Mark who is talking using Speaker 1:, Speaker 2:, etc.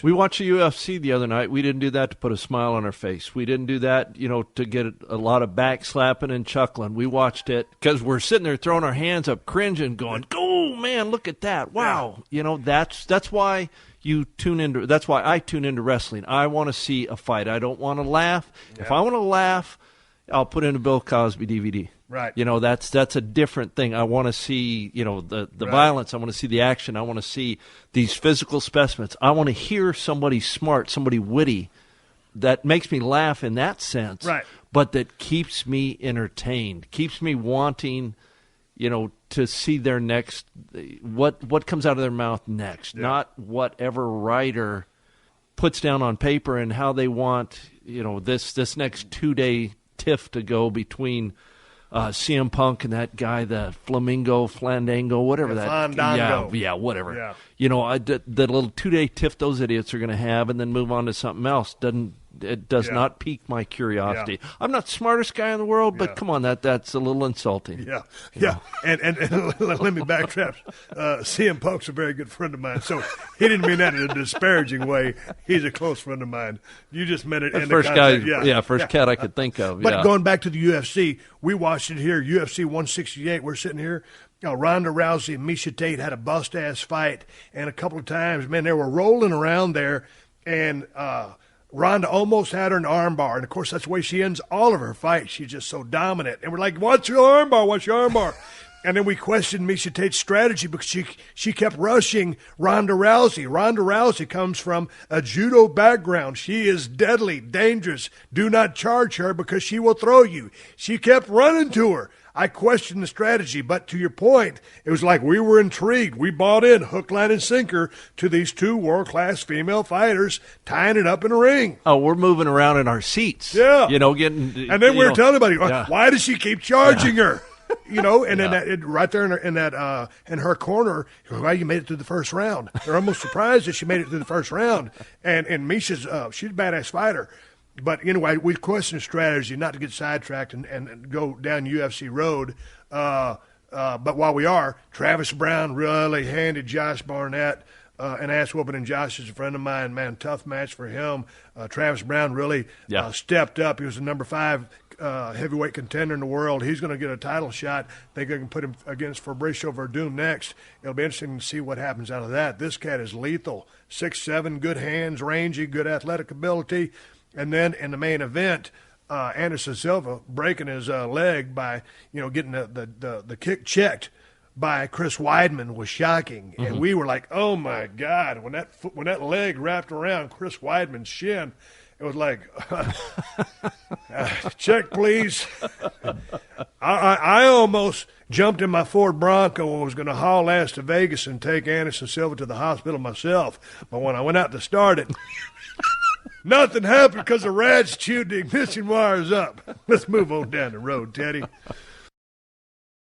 Speaker 1: We watched the UFC the other night. We didn't do that to put a smile on our face. We didn't do that, to get a lot of back slapping and chuckling. We watched it because we're sitting there throwing our hands up, cringing, going, "Oh man, look at that! Wow!" That's why you tune into. That's why I tune into wrestling. I want to see a fight. I don't want to laugh. Yeah. If I want to laugh, I'll put in a Bill Cosby DVD.
Speaker 2: Right.
Speaker 1: That's a different thing. I want to see, the right. violence. I want to see the action. I want to see these physical specimens. I want to hear somebody smart, somebody witty that makes me laugh in that sense.
Speaker 2: Right.
Speaker 1: But that keeps me entertained, keeps me wanting, to see their next, what comes out of their mouth next, not whatever writer puts down on paper and how they want, this next 2-day tiff to go between CM Punk and that guy, the Flamingo, whatever that.
Speaker 2: Fandango.
Speaker 1: Yeah, whatever.
Speaker 2: Yeah.
Speaker 1: The little 2-day tiff those idiots are going to have, and then move on to something else. It does not pique my curiosity.
Speaker 2: Yeah.
Speaker 1: I'm not the smartest guy in the world, but come on, that's a little insulting.
Speaker 2: Yeah. And let me backtrack. CM Punk's a very good friend of mine, so he didn't mean that in a disparaging way. He's a close friend of mine. You just meant it in the context.
Speaker 1: First cat I could think of.
Speaker 2: But going back to the UFC, we watched it here, UFC 168. We're sitting here. Ronda Rousey and Miesha Tate had a bust-ass fight, and a couple of times, man, they were rolling around there, and Ronda almost had her in armbar, and of course that's the way she ends all of her fights. She's just so dominant, and we're like, "What's your armbar? What's your armbar?" And then we questioned Miesha Tate's strategy because she kept rushing Ronda Rousey. Ronda Rousey comes from a judo background. She is deadly, dangerous. Do not charge her because she will throw you. She kept running to her. I questioned the strategy, but to your point, it was like we were intrigued. We bought in hook, line, and sinker to these two world-class female fighters tying it up in a ring.
Speaker 1: Oh, we're moving around in our seats.
Speaker 2: Yeah.
Speaker 1: Getting.
Speaker 2: And then we were telling everybody, why does she keep charging her? And then right there in her corner, well, you made it through the first round. They're almost surprised that she made it through the first round. And Misha's, she's a badass fighter. But anyway, we questioned strategy, not to get sidetracked and go down UFC road. But while we are, Travis Brown really handed Josh Barnett an ass whooping, and Josh is a friend of mine. Man, tough match for him. Travis Brown really stepped up. He was the number 5 heavyweight contender in the world. He's going to get a title shot. I think I can put him against Fabricio Verdum next. It'll be interesting to see what happens out of that. This cat is lethal. 6'7", good hands, rangy, good athletic ability. And then in the main event, Anderson Silva breaking his leg by getting the kick checked by Chris Weidman was shocking, and we were like, "Oh my God!" When that leg wrapped around Chris Weidman's shin, it was like, "Check, please." I almost jumped in my Ford Bronco and was going to haul ass to Vegas and take Anderson Silva to the hospital myself, but when I went out to start it. Nothing happened because the rats chewed the ignition wires up. Let's move on down the road, Teddy.